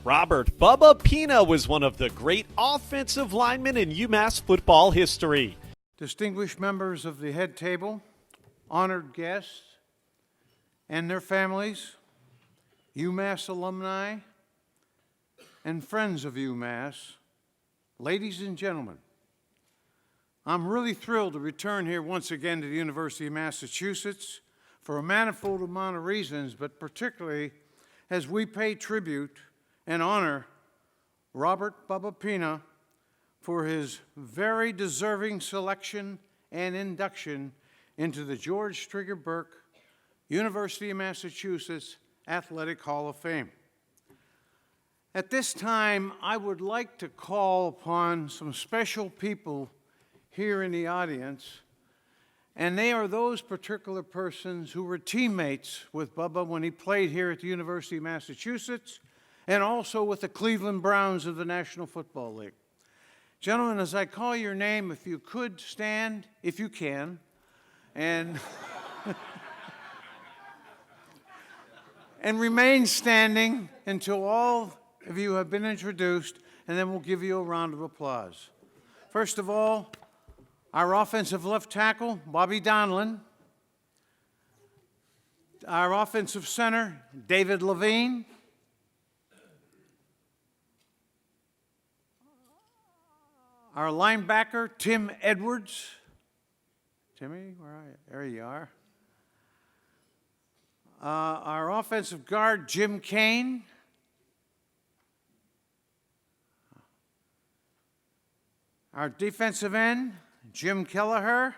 Robert Bubba Pena was one of the great offensive linemen in UMass football history. Distinguished members of the head table, honored guests and their families, UMass alumni, and friends of UMass, ladies and gentlemen, I'm really thrilled to return here once again to the University of Massachusetts for a manifold amount of reasons, but particularly as we pay tribute and honor Robert Bubba Pena for his very deserving selection and induction into the George Strigger Burke University of Massachusetts Athletic Hall of Fame. At this time, I would like to call upon some special people here in the audience, and they are those particular persons who were teammates with Bubba when he played here at the University of Massachusetts and also with the Cleveland Browns of the National Football League. Gentlemen, as I call your name, if you could stand, if you can, and and remain standing until all of you have been introduced, and then we'll give you a round of applause. First of all, our offensive left tackle, Bobby Donnellan. Our offensive center, David Levine. Our linebacker, Tim Edwards. Timmy, where are you? There you are. Our offensive guard, Jim Kane. Our defensive end, Jim Kelleher.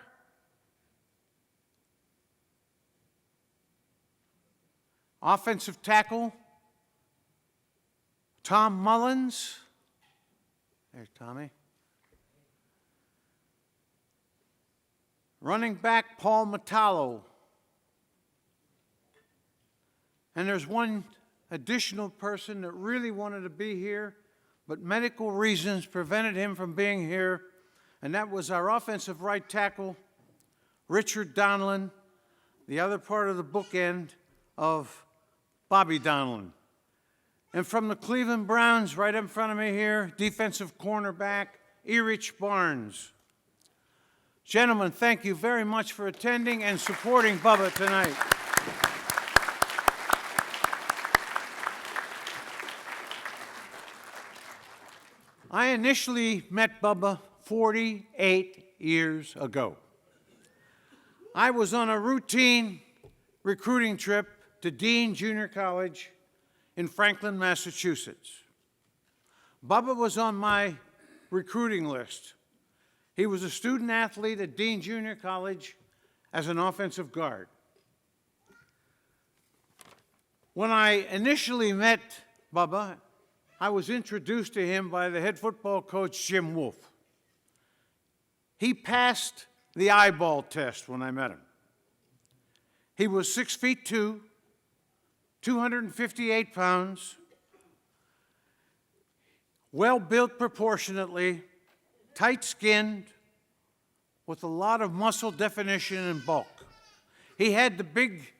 Offensive tackle, Tom Mullins. There's Tommy. Running back, Paul Metallo. And there's one additional person that really wanted to be here, but medical reasons prevented him from being here, and that was our offensive right tackle, Richard Donnellan, the other part of the bookend of Bobby Donnellan. And from the Cleveland Browns, right in front of me here, defensive cornerback, Erich Barnes. Gentlemen, thank you very much for attending and supporting Bubba tonight. I initially met Bubba 48 years ago. I was on a routine recruiting trip to Dean Junior College in Franklin, Massachusetts. Bubba was on my recruiting list. He was a student athlete at Dean Junior College as an offensive guard. When I initially met Bubba, I was introduced to him by the head football coach, Jim Wolf. He passed the eyeball test when I met him. He was 6'2", 258 pounds, well-built proportionately, tight-skinned, with a lot of muscle definition and bulk. He had the big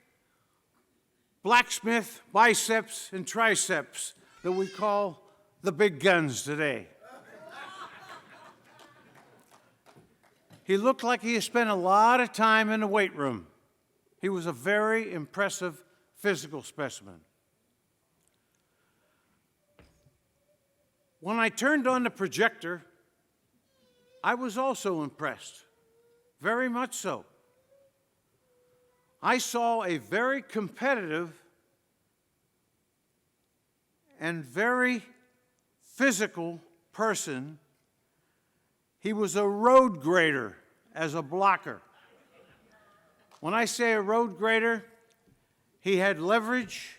blacksmith biceps and triceps that we call the big guns today. He looked like he had spent a lot of time in the weight room. He was a very impressive physical specimen. When I turned on the projector, I was also impressed, very much so. I saw a very competitive and very physical person. He was a road grader as a blocker. When I say a road grader, he had leverage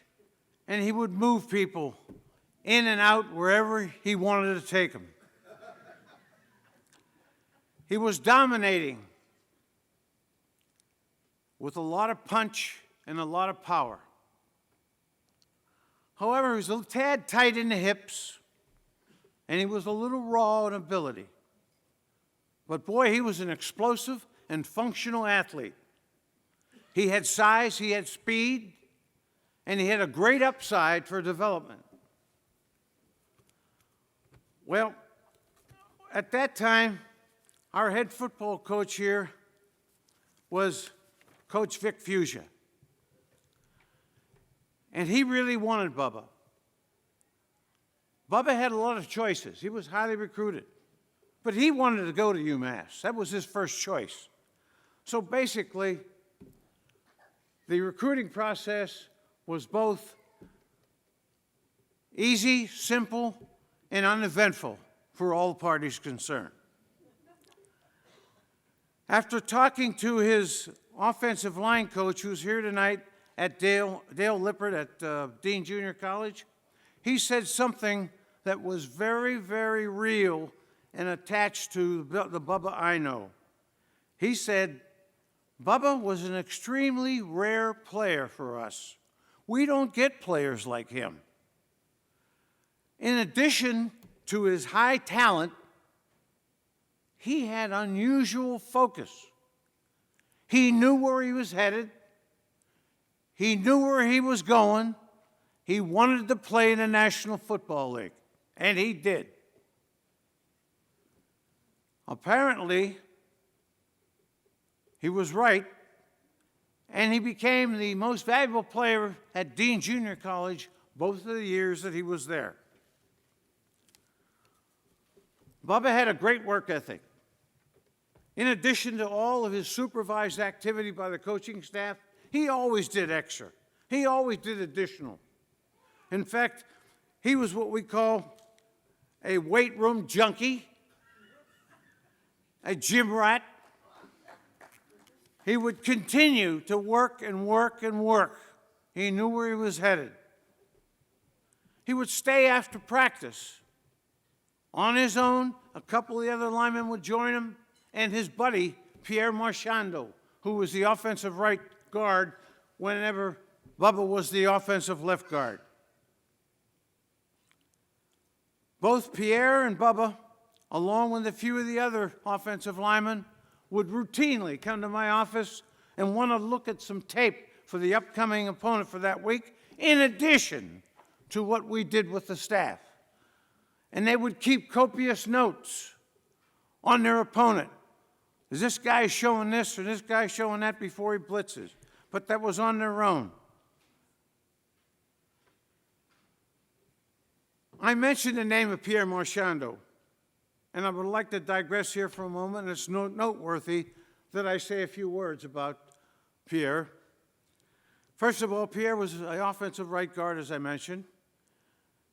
and he would move people in and out wherever he wanted to take them. He was dominating with a lot of punch and a lot of power. However, he was a tad tight in the hips, and he was a little raw in ability. But boy, he was an explosive and functional athlete. He had size, he had speed, and he had a great upside for development. Well, at that time, our head football coach here was Coach Vic Fuchsia. And he really wanted Bubba. Bubba had a lot of choices. He was highly recruited. But he wanted to go to UMass. That was his first choice. So basically, the recruiting process was both easy, simple, and uneventful for all parties concerned. After talking to his offensive line coach, who's here tonight at Dale Lippert at Dean Junior College, he said something that was very, very real and attached to the Bubba I know. He said, Bubba was an extremely rare player for us. We don't get players like him. In addition to his high talent, he had unusual focus. He knew where he was headed. He knew where he was going. He wanted to play in the National Football League, and he did. Apparently, he was right, and he became the most valuable player at Dean Junior College both of the years that he was there. Bubba had a great work ethic. In addition to all of his supervised activity by the coaching staff, he always did extra. He always did additional. In fact, he was what we call a weight room junkie, a gym rat. He would continue to work and work and work. He knew where he was headed. He would stay after practice on his own. A couple of the other linemen would join him, and his buddy, Pierre Marchando, who was the offensive right guard whenever Bubba was the offensive left guard. Both Pierre and Bubba, along with a few of the other offensive linemen, would routinely come to my office and want to look at some tape for the upcoming opponent for that week, in addition to what we did with the staff. And they would keep copious notes on their opponent. Is this guy showing this or this guy showing that before he blitzes? But that was on their own. I mentioned the name of Pierre Marchando, and I would like to digress here for a moment, and it's noteworthy that I say a few words about Pierre. First of all, Pierre was an offensive right guard, as I mentioned,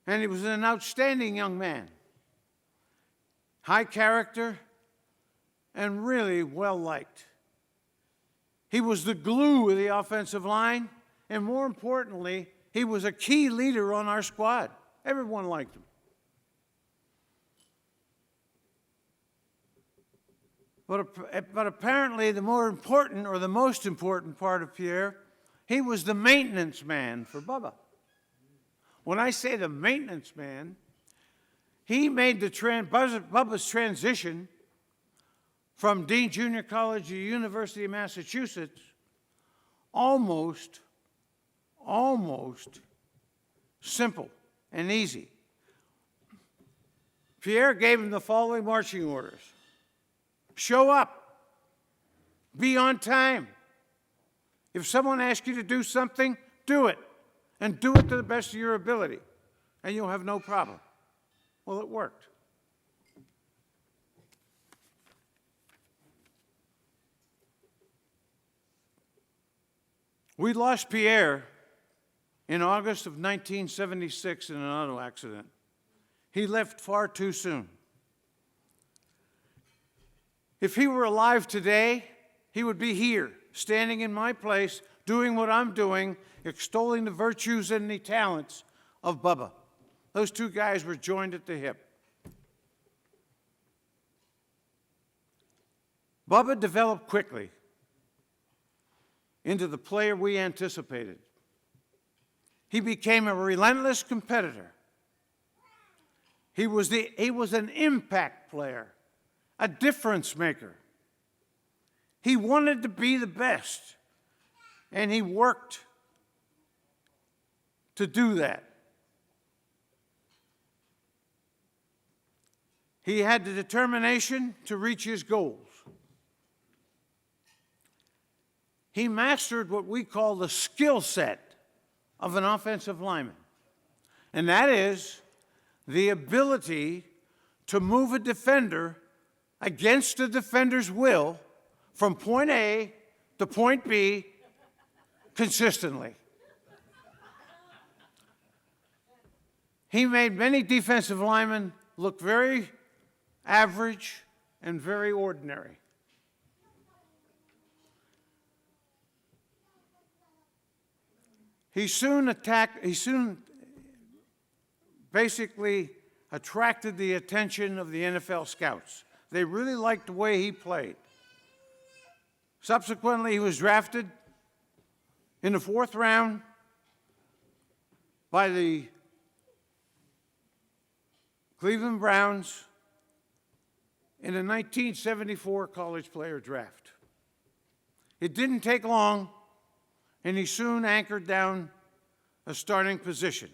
and he was an outstanding young man. High character and really well-liked. He was the glue of the offensive line, and more importantly, he was a key leader on our squad. Everyone liked him. But apparently the more important or the most important part of Pierre, he was the maintenance man for Bubba. When I say the maintenance man, he made Bubba's transition from Dean Junior College to the University of Massachusetts almost simple and easy. Pierre gave him the following marching orders. Show up. Be on time. If someone asks you to do something, do it. And do it to the best of your ability. And you'll have no problem. Well, it worked. We lost Pierre in August of 1976 in an auto accident. He left far too soon. If he were alive today, he would be here, standing in my place, doing what I'm doing, extolling the virtues and the talents of Bubba. Those two guys were joined at the hip. Bubba developed quickly into the player we anticipated. He became a relentless competitor. He was an impact player, a difference maker. He wanted to be the best, and he worked to do that. He had the determination to reach his goals. He mastered what we call the skill set of an offensive lineman, and that is the ability to move a defender against the defender's will from point A to point B consistently. He made many defensive linemen look very average and very ordinary. He soon basically attracted the attention of the NFL scouts. They really liked the way he played. Subsequently, he was drafted in the 4th round by the Cleveland Browns in the 1974 college player draft. It didn't take long, and he soon anchored down a starting position.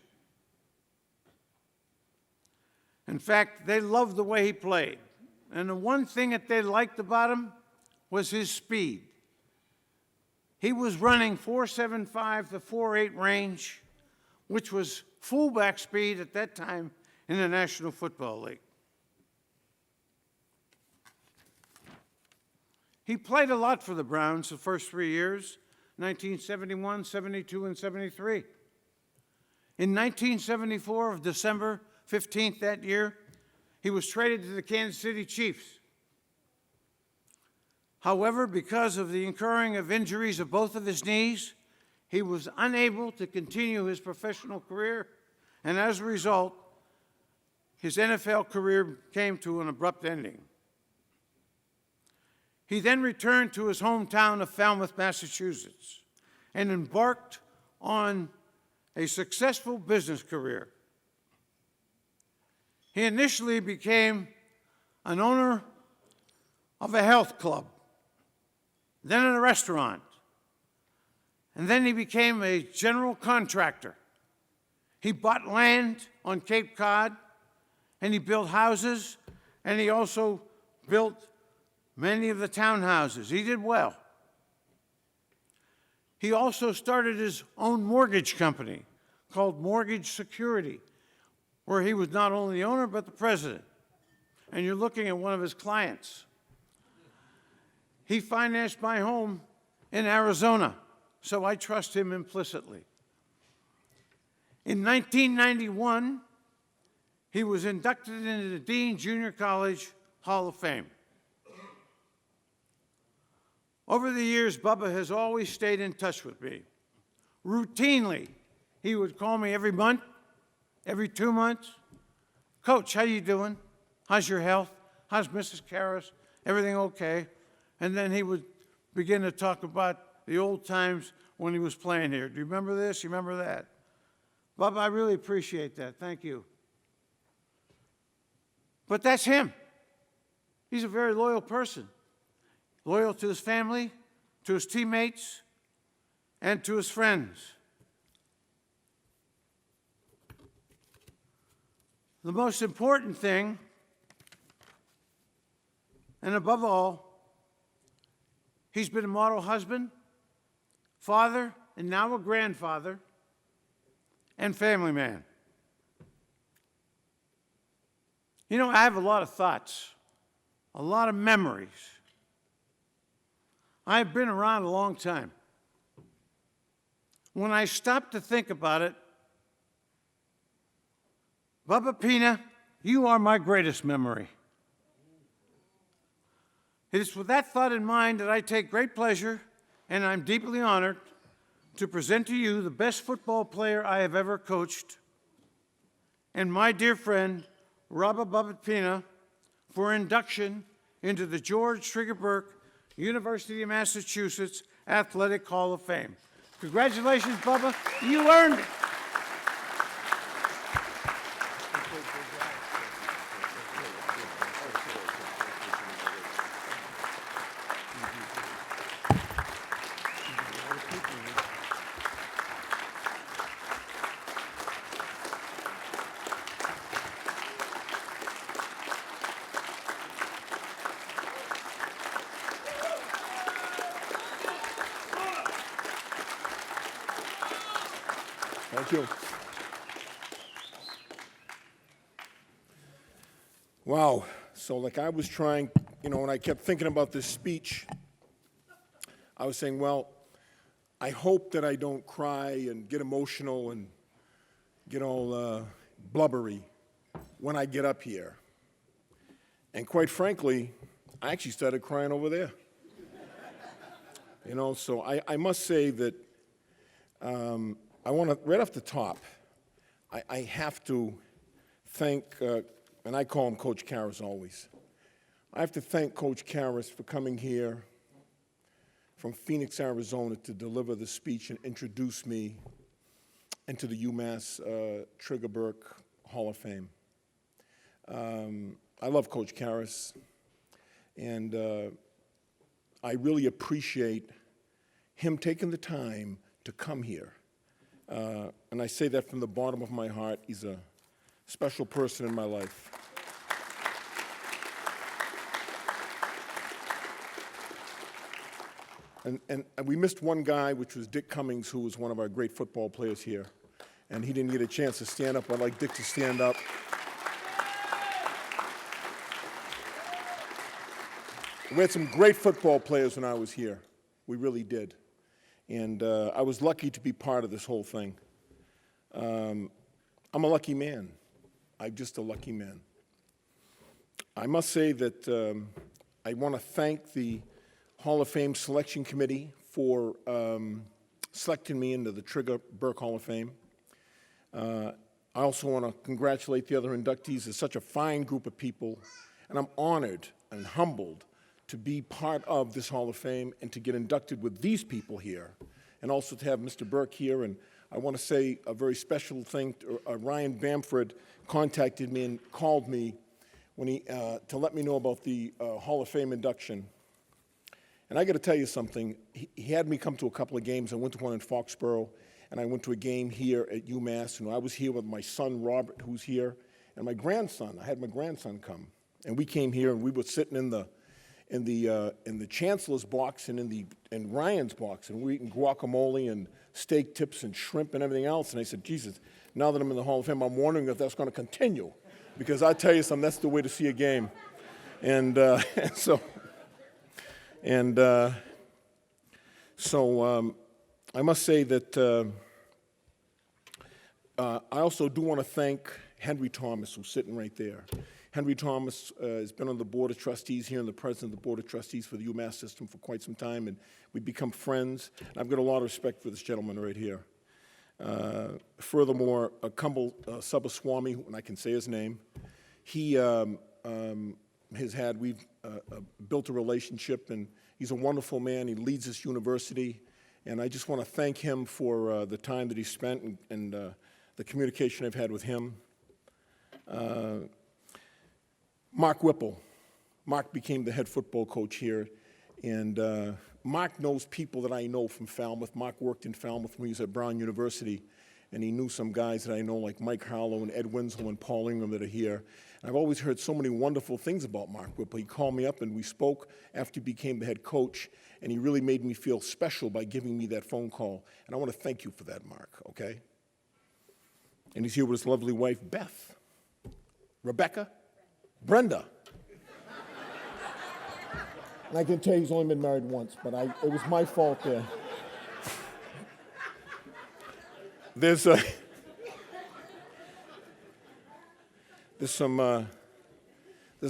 In fact, they loved the way he played. And the one thing that they liked about him was his speed. He was running 4.75 to 4.8 range, which was fullback speed at that time in the National Football League. He played a lot for the Browns the first 3 years, 1971, 72, and 73. In 1974, of December 15th that year, he was traded to the Kansas City Chiefs. However, because of the incurring of injuries of both of his knees, he was unable to continue his professional career, and as a result, his NFL career came to an abrupt ending. He then returned to his hometown of Falmouth, Massachusetts, and embarked on a successful business career. He initially became an owner of a health club, then in a restaurant, and then he became a general contractor. He bought land on Cape Cod, and he built houses, and he also built many of the townhouses. He did well. He also started his own mortgage company called Mortgage Security, where he was not only the owner but the president. And you're looking at one of his clients. He financed my home in Arizona, so I trust him implicitly. In 1991, he was inducted into the Dean Junior College Hall of Fame. Over the years, Bubba has always stayed in touch with me. Routinely, he would call me every month, every 2 months. Coach, how you doing? How's your health? How's Mrs. Karras? Everything okay? And then he would begin to talk about the old times when he was playing here. Do you remember this? You remember that? Bubba, I really appreciate that. Thank you. But that's him. He's a very loyal person. Loyal to his family, to his teammates, and to his friends. The most important thing, and above all, he's been a model husband, father, and now a grandfather, and family man. You know, I have a lot of thoughts, a lot of memories. I've been around a long time. When I stop to think about it, Bubba Pena, you are my greatest memory. It is with that thought in mind that I take great pleasure, and I'm deeply honored to present to you the best football player I have ever coached, and my dear friend, Robert Bubba Pena, for induction into the George Trigger Burke University of Massachusetts Athletic Hall of Fame. Congratulations, Bubba. You earned it. Thank you. Wow. So like I was trying, when I kept thinking about this speech, I was saying, well, I hope that I don't cry and get emotional and get all blubbery when I get up here. And quite frankly, I actually started crying over there. So I must say that I want to, right off the top, I have to thank, and I call him Coach Karras always. I have to thank Coach Karras for coming here from Phoenix, Arizona to deliver the speech and introduce me into the UMass Trigger Burke Hall of Fame. I love Coach Karras, and I really appreciate him taking the time to come here. And I say that from the bottom of my heart. He's a special person in my life. And we missed one guy, which was Dick Cummings, who was one of our great football players here. And he didn't get a chance to stand up. I'd like Dick to stand up. We had some great football players when I was here. We really did. And I was lucky to be part of this whole thing. I'm a lucky man. I'm just a lucky man. I must say that I want to thank the Hall of Fame Selection Committee for selecting me into the Trigger Burke Hall of Fame. I also want to congratulate the other inductees. It's such a fine group of people, and I'm honored and humbled to be part of this Hall of Fame and to get inducted with these people here, and also to have Mr. Burke here. And I want to say a very special thing. Ryan Bamford contacted me and called me when to let me know about the Hall of Fame induction. And I got to tell you something. He had me come to a couple of games. I went to one in Foxborough, and I went to a game here at UMass. And I was here with my son Robert, who's here, and my grandson. I had my grandson come, and we came here, and we were sitting in the chancellor's box and in Ryan's box, and we're eating guacamole and steak tips and shrimp and everything else. And I said, Jesus, now that I'm in the Hall of Fame, I'm wondering if that's going to continue, because I tell you something, that's the way to see a game. And so I must say that I also do want to thank Henry Thomas, who's sitting right there. Henry Thomas has been on the Board of Trustees here and the president of the Board of Trustees for the UMass system for quite some time, and we've become friends. I've got a lot of respect for this gentleman right here. Furthermore, Kumbal Subbaswamy, when I can say his name, he we've built a relationship, and he's a wonderful man. He leads this university, and I just want to thank him for the time that he spent and the communication I've had with him. Mark Whipple. Mark became the head football coach here, and Mark knows people that I know from Falmouth. Mark worked in Falmouth when he was at Brown University, and he knew some guys that I know like Mike Harlow and Ed Winslow and Paul Ingram that are here. And I've always heard so many wonderful things about Mark Whipple. He called me up and we spoke after he became the head coach, and he really made me feel special by giving me that phone call. And I want to thank you for that, Mark, okay? And he's here with his lovely wife, Beth. Rebecca? Brenda. And I can tell you he's only been married once, but it was my fault there. There's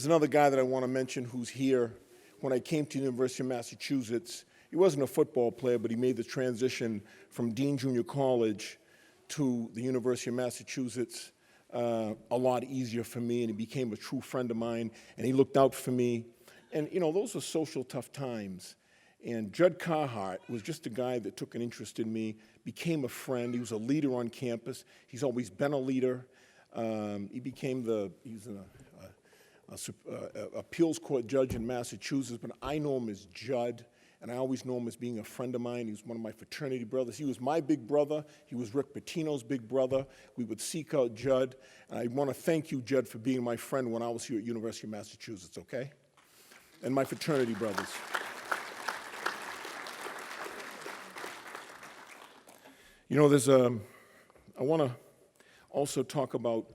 another guy that I want to mention who's here. When I came to the University of Massachusetts, he wasn't a football player, but he made the transition from Dean Junior College to the University of Massachusetts a lot easier for me, and he became a true friend of mine, and he looked out for me. And, those were social tough times. And Judd Carhart was just a guy that took an interest in me, became a friend. He was a leader on campus. He's always been a leader. He's an appeals court judge in Massachusetts, but I know him as Judd, and I always know him as being a friend of mine. He was one of my fraternity brothers. He was my big brother. He was Rick Pitino's big brother. We would seek out Judd. And I want to thank you, Judd, for being my friend when I was here at University of Massachusetts, okay? And my fraternity brothers. There's a I want to also talk about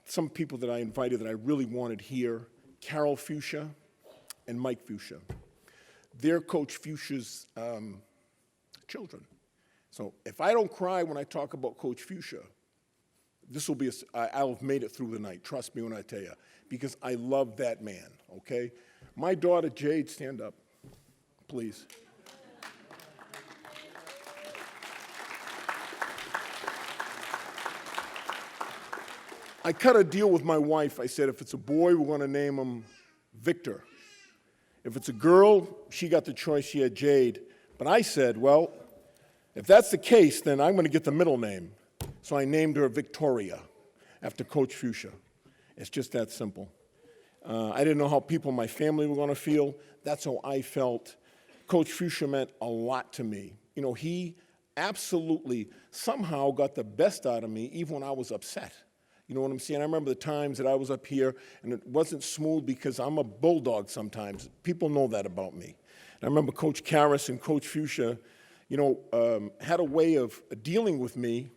some people that I invited that I really wanted here, Carol Fuchsia and Mike Fuchsia. They're Coach Fuchsia's children. So if I don't cry when I talk about Coach Fuchsia, I'll have made it through the night, trust me when I tell you, because I love that man, okay? My daughter, Jade, stand up, please. I cut a deal with my wife. I said, if it's a boy, we're going to name him Victor. If it's a girl, she got the choice. She had Jade. But I said, well, if that's the case, then I'm going to get the middle name. So I named her Victoria after Coach Fuchsia. It's just that simple. I didn't know how people in my family were going to feel. That's how I felt. Coach Fuchsia meant a lot to me. You know, he absolutely somehow got the best out of me even when I was upset. You know what I'm saying? I remember the times that I was up here and it wasn't smooth because I'm a bulldog sometimes. People know that about me. And I remember Coach Karras and Coach Fuchsia, you know, had a way of dealing with me.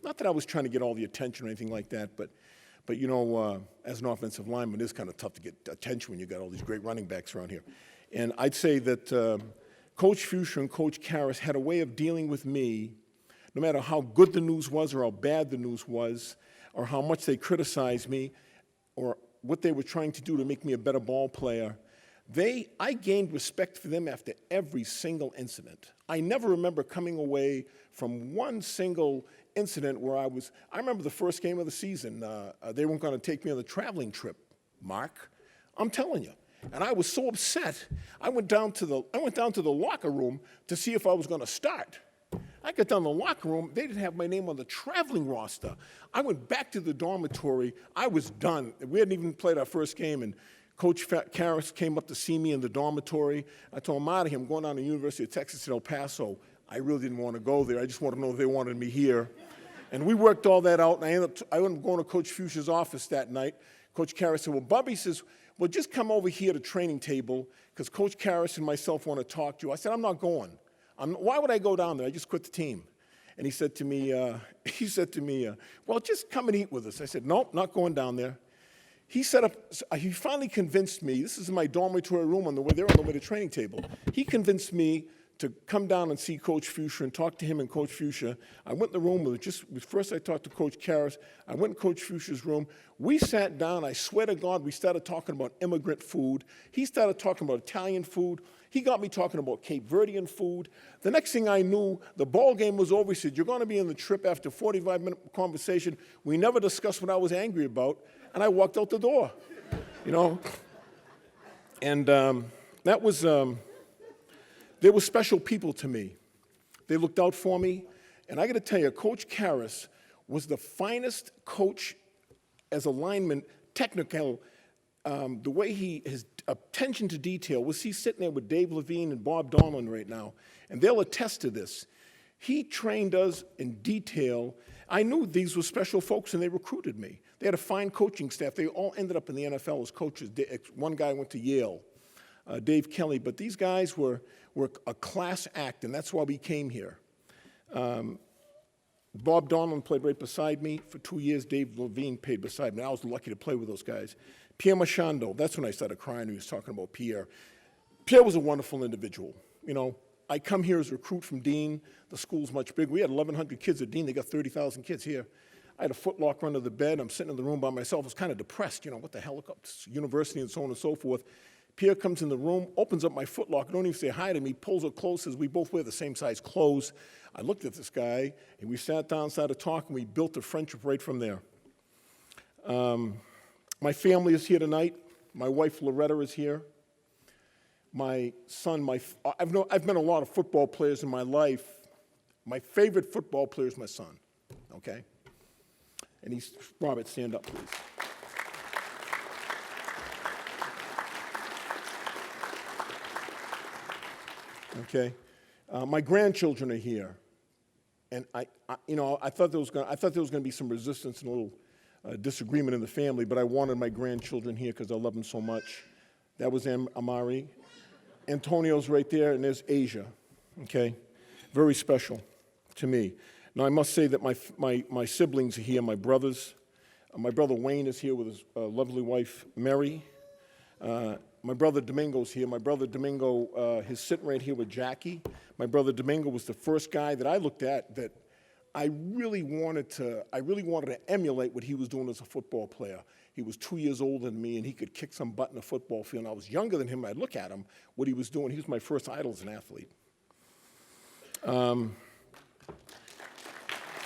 Not that I was trying to get all the attention or anything like that, but you know, as an offensive lineman, it's kind of tough to get attention when you got all these great running backs around here. And I'd say that Coach Fuchsia and Coach Karras had a way of dealing with me, no matter how good the news was or how bad the news was, or how much they criticized me, or what they were trying to do to make me a better ball player. I gained respect for them after every single incident. I never remember coming away from one single incident where I remember the first game of the season, they weren't going to take me on the traveling trip, Mark. I'm telling you. And I was so upset, I went down to the locker room to see if I was going to start. I got down to the locker room, they didn't have my name on the traveling roster. I went back to the dormitory, I was done. We hadn't even played our first game, and Coach Karras came up to see me in the dormitory. I told him, I'm out of here, I'm going down to the University of Texas at El Paso. I really didn't want to go there, I just wanted to know if they wanted me here. And we worked all that out, and I ended up going to Coach Fuchsia's office that night. Coach Karras said, well, Bubby says, well, just come over here to training table, because Coach Karras and myself want to talk to you. I said, I'm not going. Why would I go down there? I just quit the team. And he said to me, well, just come and eat with us. I said, nope, not going down there. He finally convinced me, this is in my dormitory room on the way to training table. He convinced me to come down and see Coach Fuchsia and talk to him and Coach Fuchsia. I went in the room first I talked to Coach Karras. I went in Coach Fuchsia's room. We sat down. I swear to God, we started talking about immigrant food. He started talking about Italian food. He got me talking about Cape Verdean food. The next thing I knew, the ball game was over. He said, you're going to be in the trip after a 45-minute conversation. We never discussed what I was angry about. And I walked out the door, you know. And that was... They were special people to me. They looked out for me. And I got to tell you, Coach Karras was the finest coach as a lineman, technical. The way his attention to detail was he's sitting there with Dave Levine and Bob Donnellan right now, and they'll attest to this. He trained us in detail. I knew these were special folks, and they recruited me. They had a fine coaching staff. They all ended up in the NFL as coaches. One guy went to Yale, Dave Kelly, but these guys were a class act, and that's why we came here. Bob Donnellan played right beside me. For 2 years, Dave Levine played beside me. I was lucky to play with those guys. Pierre Machando, that's when I started crying when he was talking about Pierre. Pierre was a wonderful individual. You know, I come here as a recruit from Dean. The school's much bigger. We had 1,100 kids at Dean. They got 30,000 kids here. I had a footlocker under the bed. I'm sitting in the room by myself. I was kind of depressed. You know, what the hell, university and so on and so forth. Pierre comes in the room, opens up my footlocker, don't even say hi to me, pulls her clothes, says we both wear the same size clothes. I looked at this guy, and we sat down, started talking. We built a friendship right from there. My family is here tonight. My wife, Loretta, is here. My son, I've met a lot of football players in my life. My favorite football player is my son, okay? And Robert, stand up, please. Okay, my grandchildren are here, and I thought there was going to be some resistance and a little disagreement in the family, but I wanted my grandchildren here because I love them so much. That was Amari. Antonio's right there, and there's Asia. Okay, very special to me. Now, I must say that my siblings are here, my brothers. My brother Wayne is here with his lovely wife, Mary. My brother Domingo's here. My brother Domingo is sitting right here with Jackie. My brother Domingo was the first guy that I looked at that I really wanted to emulate what he was doing as a football player. He was 2 years older than me, and he could kick some butt in a football field. And I was younger than him. I'd look at him, what he was doing. He was my first idol as an athlete.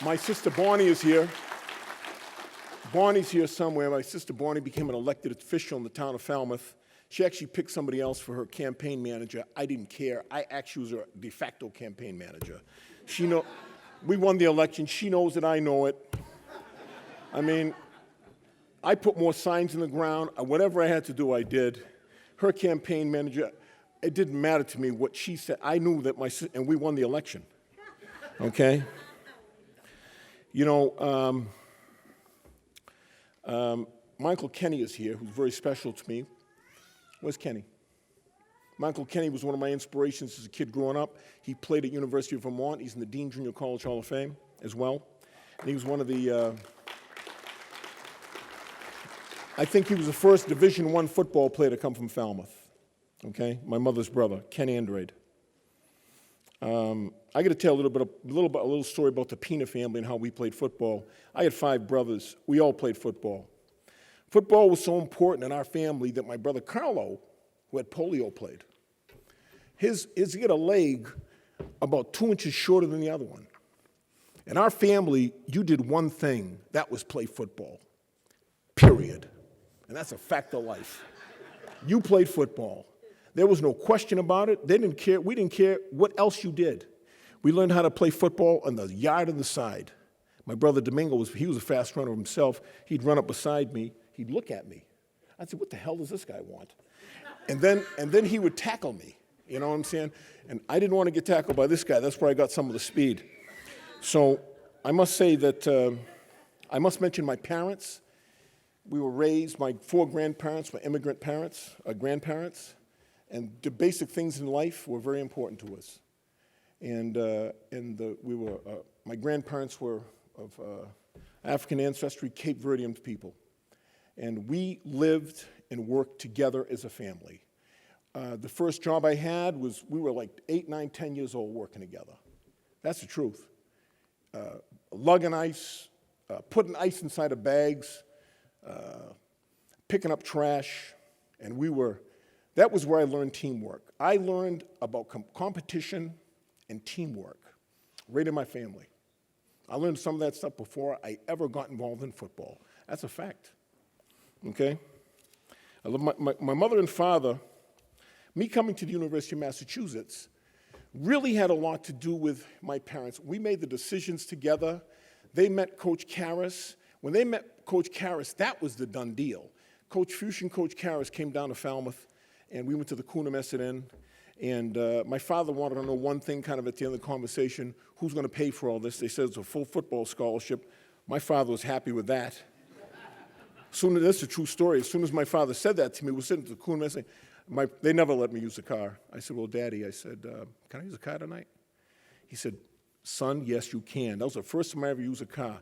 My sister Bonnie is here. Bonnie's here somewhere. My sister Bonnie became an elected official in the town of Falmouth. She actually picked somebody else for her campaign manager. I didn't care. I actually was her de facto campaign manager. We won the election. She knows that I know it. I mean, I put more signs in the ground. Whatever I had to do, I did. Her campaign manager, it didn't matter to me what she said. I knew that and we won the election. Okay? You know, Michael Kenny is here, who's very special to me. Where's Kenny? Michael Kenny was one of my inspirations as a kid growing up. He played at University of Vermont. He's in the Dean Junior College Hall of Fame as well. And he was one of the, I think he was the first Division I football player to come from Falmouth. Okay? My mother's brother, Ken Andrade. I got to tell a little story about the Pena family and how we played football. I had 5 brothers. We all played football. Football was so important in our family that my brother Carlo, who had polio, played. He had a leg about 2 inches shorter than the other one. In our family, you did one thing, that was play football, period. And that's a fact of life. You played football. There was no question about it. They didn't care. We didn't care what else you did. We learned how to play football on the yard and the side. My brother Domingo was a fast runner himself. He'd run up beside me. He'd look at me. I'd say, what the hell does this guy want? And then he would tackle me. You know what I'm saying? And I didn't want to get tackled by this guy. That's where I got some of the speed. So I must say that I must mention my parents. We were raised, my 4 grandparents were immigrant parents, grandparents. And the basic things in life were very important to us. And my grandparents were of African ancestry, Cape Verdean people. And we lived and worked together as a family. The first job I had was, we were like 8, 9, 10 years old working together. That's the truth. Lugging ice, putting ice inside of bags, picking up trash, and that was where I learned teamwork. I learned about competition and teamwork right in my family. I learned some of that stuff before I ever got involved in football. That's a fact, okay? I love my mother and father. Me coming to the University of Massachusetts really had a lot to do with my parents. We made the decisions together. They met Coach Karras. When they met Coach Karras, that was the done deal. Coach Fuchs and Coach Karras came down to Falmouth, and we went to the Coonamessett Inn. And my father wanted to know one thing kind of at the end of the conversation, who's going to pay for all this? They said it's a full football scholarship. My father was happy with that. That's a true story. As soon as my father said that to me, we were sitting at the Coonamessett. They never let me use the car. I said, well, Daddy, can I use the car tonight? He said, son, yes, you can. That was the first time I ever used a car.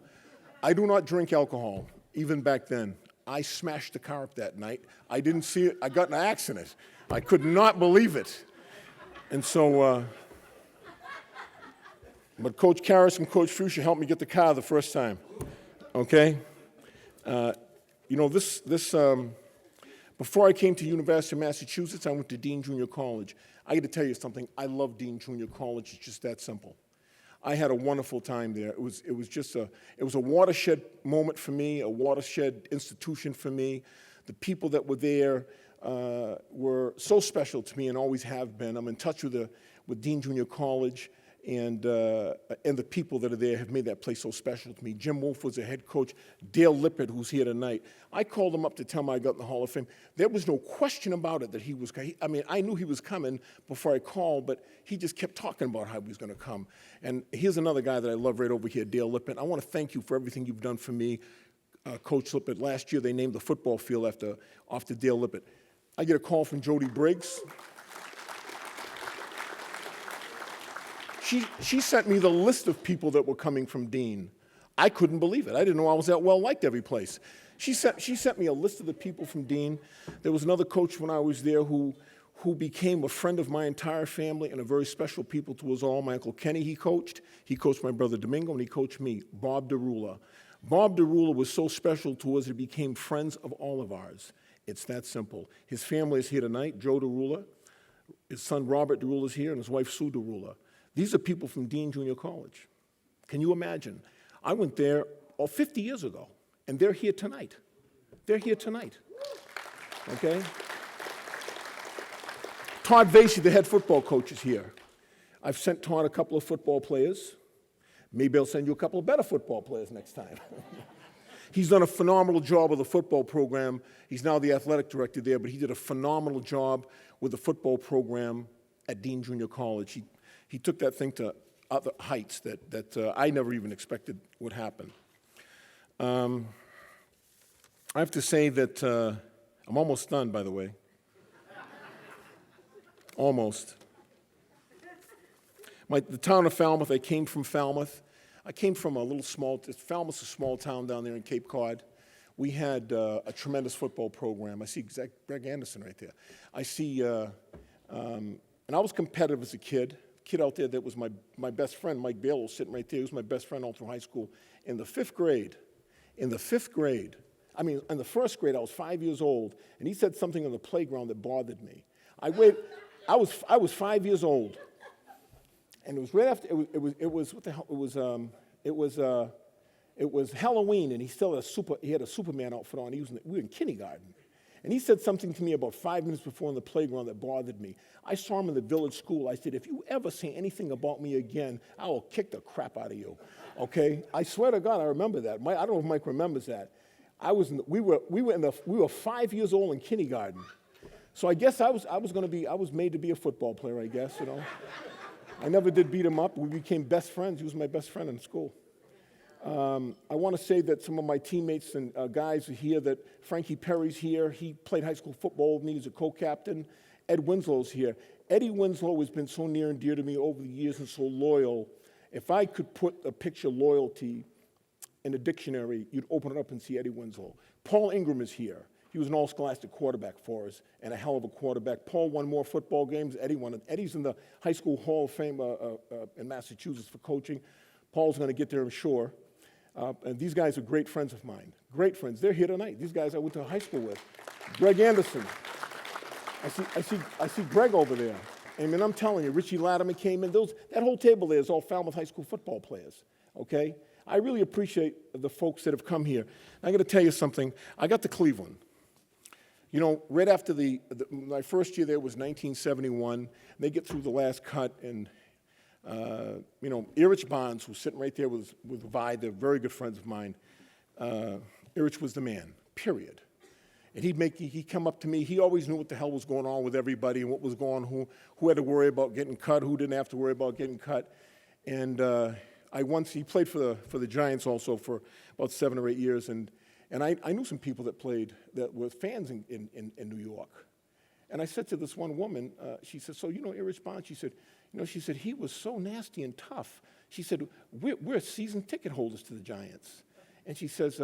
I do not drink alcohol, even back then. I smashed the car up that night. I didn't see it. I got in an accident. I could not believe it. And so, but Coach Karras and Coach Fuchs helped me get the car the first time, okay? You know, before I came to University of Massachusetts, I went to Dean Junior College. I got to tell you something. I love Dean Junior College. It's just that simple. I had a wonderful time there. It was a watershed moment for me, a watershed institution for me. The people that were there were so special to me and always have been. I'm in touch with Dean Junior College, and the people that are there have made that place so special to me. Jim Wolf was the head coach. Dale Lippert, who's here tonight. I called him up to tell him I got in the Hall of Fame. There was no question about it that he was. I mean, I knew he was coming before I called, but he just kept talking about how he was going to come. And here's another guy that I love right over here, Dale Lippert. I want to thank you for everything you've done for me, Coach Lippert. Last year they named the football field after Dale Lippert. I get a call from Jody Briggs. She sent me the list of people that were coming from Dean. I couldn't believe it. I didn't know I was that well liked every place. She sent me a list of the people from Dean. There was another coach when I was there who became a friend of my entire family and a very special people to us all. My Uncle Kenny, he coached. He coached my brother Domingo, and he coached me, Bob DeRula. Bob DeRula was so special to us, it became friends of all of ours. It's that simple. His family is here tonight, Joe DeRula. His son Robert DeRula is here, and his wife Sue DeRula. These are people from Dean Junior College. Can you imagine? I went there 50 years ago, and they're here tonight. They're here tonight, okay? Todd Vasey, the head football coach, is here. I've sent Todd a couple of football players. Maybe I'll send you a couple of better football players next time. He's done a phenomenal job with the football program. He's now the athletic director there, but he did a phenomenal job with the football program at Dean Junior College. He took that thing to other heights that I never even expected would happen. I have to say that I'm almost done, by the way. Almost. The town of Falmouth, I came from Falmouth. I came from a little Falmouth's a small town down there in Cape Cod. We had a tremendous football program. I see Greg Anderson right there. I see, and I was competitive as a kid. Kid out there that was my best friend, Mike Bale, was sitting right there. He was my best friend all through high school. In the fifth grade, in the first grade, I was 5 years old, and he said something on the playground that bothered me. I was 5 years old, and it was right after it was Halloween, and he still had a Superman outfit on. We were in kindergarten. And he said something to me about 5 minutes before in the playground that bothered me. I saw him in the village school. I said, if you ever say anything about me again, I will kick the crap out of you, okay? I swear to God, I remember that. I don't know if Mike remembers that. We were 5 years old in kindergarten. So I guess I was made to be a football player, I guess, you know. I never did beat him up. We became best friends. He was my best friend in school. I want to say that some of my teammates and guys are here, that Frankie Perry's here. He played high school football with me. He's a co-captain. Ed Winslow's here. Eddie Winslow has been so near and dear to me over the years and so loyal. If I could put a picture loyalty in a dictionary, you'd open it up and see Eddie Winslow. Paul Ingram is here. He was an all-scholastic quarterback for us and a hell of a quarterback. Paul won more football games. Eddie won it. Eddie's in the High School Hall of Fame in Massachusetts for coaching. Paul's going to get there, I'm sure. And these guys are great friends of mine. Great friends. They're here tonight. These guys I went to high school with. Greg Anderson. I see Greg over there. I mean, I'm telling you, Richie Latimer came in. That whole table there is all Falmouth High School football players, okay? I really appreciate the folks that have come here. I got to tell you something. I got to Cleveland. You know, right after my first year there was 1971. They get through the last cut, and Erich Bonds was sitting right there with Vi. They're very good friends of mine. Erich was the man, period. And he'd come up to me. He always knew what the hell was going on with everybody and what was going on, who had to worry about getting cut, who didn't have to worry about getting cut. And he played for the Giants also for about 7 or 8 years. And I knew some people that were fans in New York. And I said to this one woman, she said, so you know Erich Bonds? She said, he was so nasty and tough. She said, we're season ticket holders to the Giants. And she says,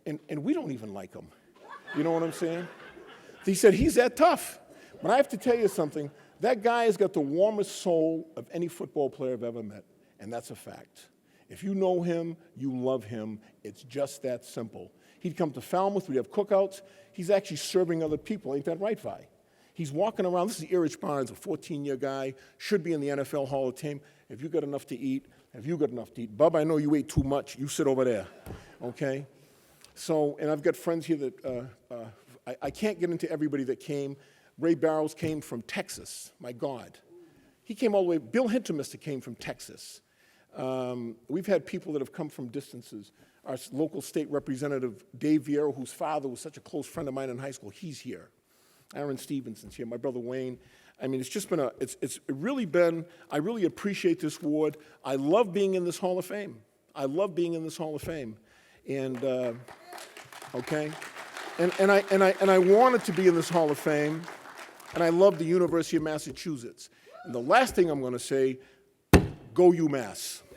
and we don't even like him. You know what I'm saying? He said, he's that tough. But I have to tell you something. That guy has got the warmest soul of any football player I've ever met. And that's a fact. If you know him, you love him. It's just that simple. He'd come to Falmouth. We'd have cookouts. He's actually serving other people. Ain't that right, Vi? He's walking around. This is Erich Bonds, a 14-year guy, should be in the NFL Hall of Fame. Have you got enough to eat? Have you got enough to eat? Bub, I know you ate too much. You sit over there, okay? So, and I've got friends here that I can't get into everybody that came. Ray Barrows came from Texas, my God. He came all the way. Bill Hintermister came from Texas. We've had people that have come from distances. Our local state representative, Dave Vieira, whose father was such a close friend of mine in high school, he's here. Aaron Stevenson's here, my brother Wayne. I mean, it's just been I really appreciate this award. I love being in this Hall of Fame. And, okay? And I wanted to be in this Hall of Fame, and I love the University of Massachusetts. And the last thing I'm going to say, Go UMass.